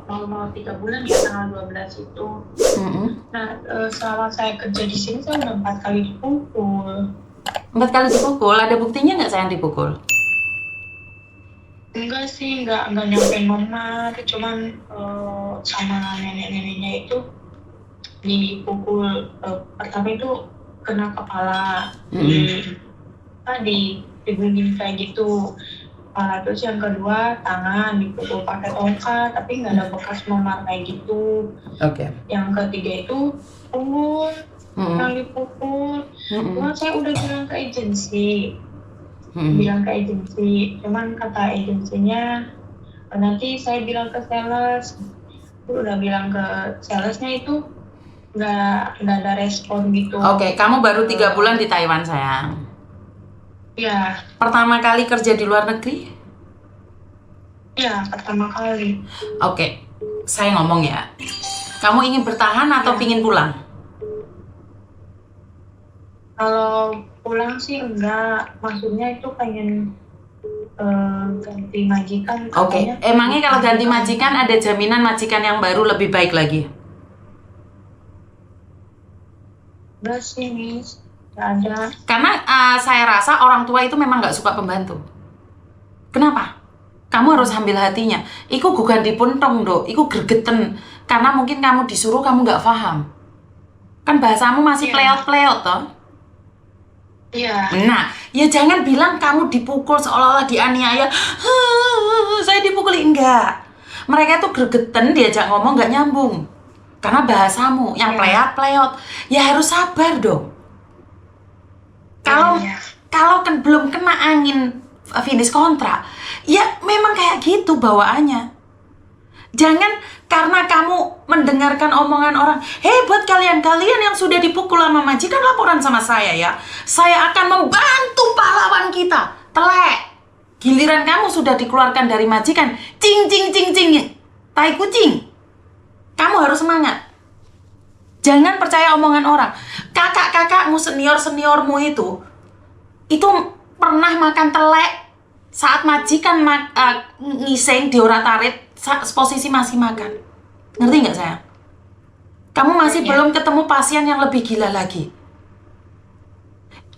mau 3 bulan ya, tanggal 12 itu. Nah, selama saya kerja di sini saya udah 4 kali dipukul. 4 kali dipukul? Ada buktinya nggak sayang dipukul? Enggak sih, enggak nyampe mama, cuman sama nenek-neneknya itu dipukul. Pertama itu kena kepala, di gunting kayak gitu kepala. Terus yang kedua tangan dipukul pakai tongkat, tapi nggak ada bekas memar kayak gitu. Yang ketiga itu punggung yang dipukul. Cuman saya udah bilang ke agensi, cuman kata agensinya nanti saya bilang ke sales. Udah bilang ke salesnya itu nggak ada respon gitu. Kamu baru 3 bulan di Taiwan sayang? Iya. Pertama kali kerja di luar negeri? Iya, pertama kali. Saya ngomong ya, kamu ingin bertahan atau pingin pulang? Kalau pulang sih enggak, maksudnya itu pengen ganti majikan. Emangnya kalau ganti majikan ada jaminan majikan yang baru lebih baik lagi? Enggak sih, Miss. Enggak ada. Karena saya rasa orang tua itu memang nggak suka pembantu. Kenapa? Kamu harus ambil hatinya. Iku gugan dipuntong do, iku gregeten. Karena mungkin kamu disuruh, kamu nggak paham. Kan bahasamu masih pleot-pleot toh? Iya. Nah, ya jangan bilang kamu dipukul seolah-olah dianiaya. Saya dipukuli, enggak. Mereka tuh gregeten, diajak ngomong nggak nyambung. Karena bahasamu yang pleot-pleot. Ya harus sabar dong. Kalau kan belum kena angin finish kontrak, ya memang kayak gitu bawaannya. Jangan karena kamu mendengarkan omongan orang, buat kalian yang sudah dipukul sama majikan laporan sama saya ya. Saya akan membantu pahlawan kita. Telek. Giliran kamu sudah dikeluarkan dari majikan, cing. Tai kucing. Kamu harus semangat. Jangan percaya omongan orang. Kakak-kakakmu, senior-seniormu itu pernah makan telek saat majikan ngiseng diorat-arit posisi masih makan. Ngerti nggak sayang? Kamu masih belum ketemu pasien yang lebih gila lagi.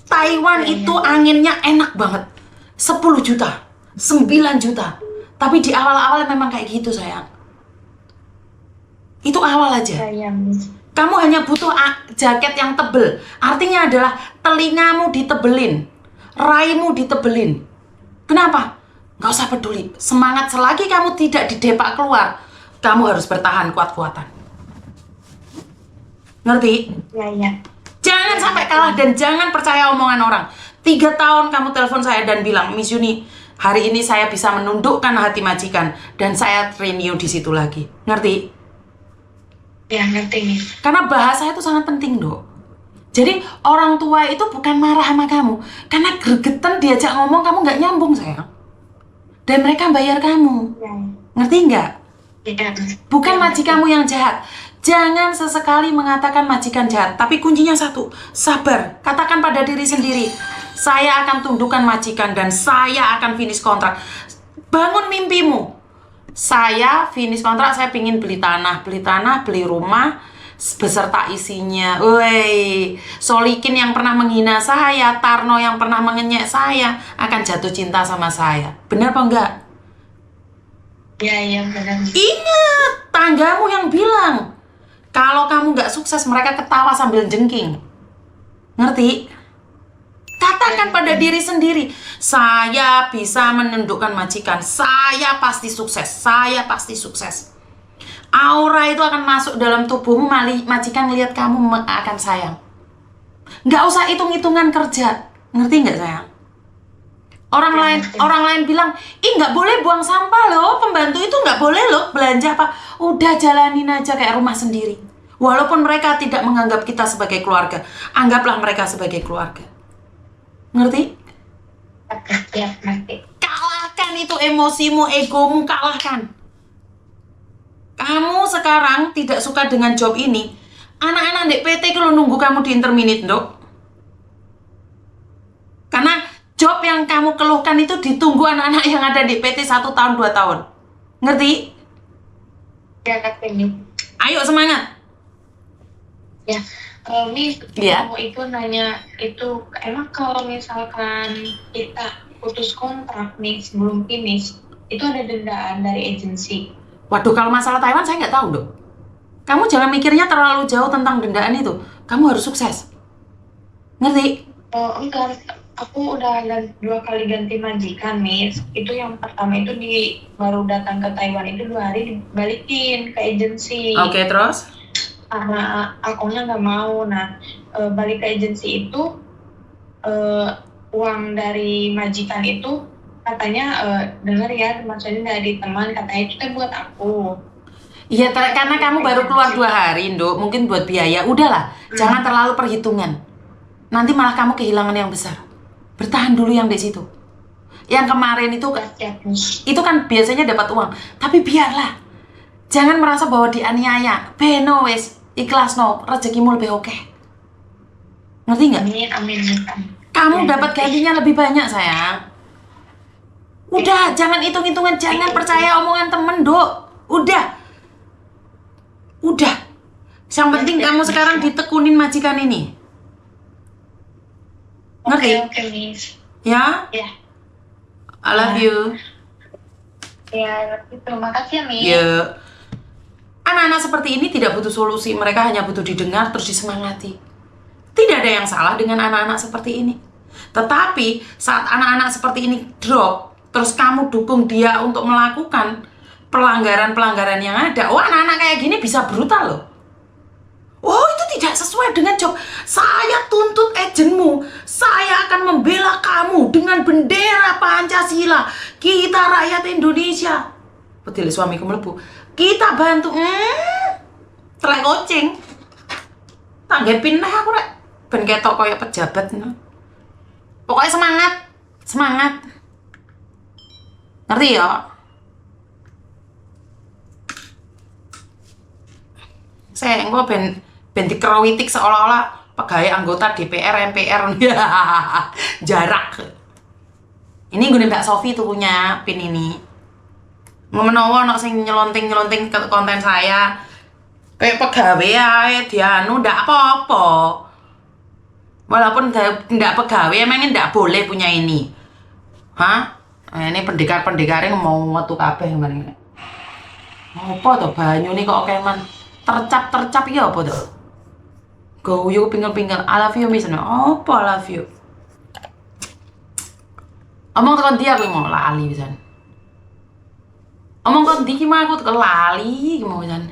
Taiwan itu anginnya enak banget. 10 juta, 9 juta. Tapi di awal-awal memang kayak gitu sayang. Itu awal aja. Kamu hanya butuh jaket yang tebel. Artinya adalah telingamu ditebelin, raimu ditebelin. Kenapa? Gak usah peduli. Semangat selagi kamu tidak didepak keluar, kamu harus bertahan kuat-kuatan. Ngerti? Iya. Jangan sampai kalah dan jangan percaya omongan orang. 3 tahun kamu telepon saya dan bilang, Miss Yuni, hari ini saya bisa menundukkan hati majikan dan saya renew di situ lagi. Ngerti? Ya, ngerti nih. Karena bahasa itu sangat penting, Dok. Jadi orang tua itu bukan marah sama kamu, karena gregetan diajak ngomong kamu nggak nyambung sayang. Dan mereka bayar kamu. Ngerti nggak? Iya. Bukan majikanmu yang jahat. Jangan sesekali mengatakan majikan jahat, tapi kuncinya satu, sabar. Katakan pada diri sendiri, saya akan tundukkan majikan dan saya akan finish kontrak. Bangun mimpimu. Saya finish kontrak, saya pingin beli tanah, beli rumah beserta isinya. Solikin yang pernah menghina saya, Tarno yang pernah mengenyek saya akan jatuh cinta sama saya. Benar apa enggak? Iya, benar. Ingat, tanggamu yang bilang kalau kamu nggak sukses, mereka ketawa sambil jengking. Ngerti? Katakan pada diri sendiri, saya bisa menundukkan majikan, saya pasti sukses, saya pasti sukses. Aura itu akan masuk dalam tubuhmu, majikan ngelihat kamu akan sayang. Nggak usah hitung-hitungan kerja, ngerti nggak sayang? Orang lain bilang, nggak boleh buang sampah loh, pembantu itu nggak boleh loh belanja apa. Udah jalanin aja kayak rumah sendiri. Walaupun mereka tidak menganggap kita sebagai keluarga, anggaplah mereka sebagai keluarga. Ngerti? Ya, ngerti. Kalahkan itu emosimu, egomu, kalahkan. Kamu sekarang tidak suka dengan job ini, anak-anak di PT kalau nunggu kamu di interminate, Dok. Karena job yang kamu keluhkan itu ditunggu anak-anak yang ada di PT 1 tahun, 2 tahun. Ngerti? Ya Kak Temi. Ayo semangat. Ya, Miss, Iya. kamu itu nanya itu emang kalau misalkan kita putus kontrak nih sebelum finish, itu ada dendaan dari agensi. Waduh, kalau masalah Taiwan saya nggak tahu dong. Kamu jangan mikirnya terlalu jauh tentang dendaan itu. Kamu harus sukses. Ngerti? Enggak, aku udah 2 kali ganti majikan, Miss. Itu yang pertama itu baru datang ke Taiwan itu 2 hari dibalikin ke agensi. Oke, terus? Karena akunya nggak mau. Nah, balik ke agensi itu uang dari majikan itu katanya dengar ya, maksudnya dari teman katanya itu buat aku. Iya, karena kamu baru keluar 2 hari, Nduk. Mungkin buat biaya. Udahlah, jangan terlalu perhitungan. Nanti malah kamu kehilangan yang besar. Bertahan dulu yang di situ. Yang kemarin itu kan biasanya dapat uang. Tapi biarlah. Jangan merasa bahwa dianiaya. Beno wes, ikhlas no, rezekimu lebih oke. Ngerti nggak? Amin. Kamu dapat gantinya lebih banyak, sayang. Udah, jangan hitung-hitungan, jangan percaya omongan temen, Dok. Udah. Yang penting kamu sekarang ditekunin majikan ini. Ngerti? Oke, Miss. Ya? Ya. I love you. Ya, terima kasih ya, Miss. Ya. Anak-anak seperti ini tidak butuh solusi, mereka hanya butuh didengar terus disemangati. Tidak ada yang salah dengan anak-anak seperti ini. Tetapi saat anak-anak seperti ini drop, terus kamu dukung dia untuk melakukan pelanggaran-pelanggaran yang ada. Oh, anak-anak kayak gini bisa brutal loh. Oh, itu tidak sesuai dengan job. Saya tuntut agenmu. Saya akan membela kamu dengan bendera Pancasila. Kita rakyat Indonesia. Betul suamiku melebu. Kita bantu. Telek kucing. Tanggepin lah aku rek. Ben ketok koyo pejabat. Pokoknya semangat. Semangat. Ngerti ya? Saya engko ben dikerowitik seolah-olah pegawai anggota DPR MPR. Jarak. Ini gue Mbak Sofi tuh punya pin ini. Ngomong ono sing nyelonting ke konten saya. Kayak pegawai ae dianu ndak apa-apa. Walaupun ndak pegawai emangnya ndak boleh punya ini. Hah? Ini pendekar-pendekarnya mau metu kabeh ngene. Apa to banyu nih kok keman tercap ya apa to? Goyo pinggal-pinggal. I love you Miss. Apa I love you? Omong tekan dia aku mau lali pisan. Omong kon ndi ki mah aku tekan lali ki mau pisan.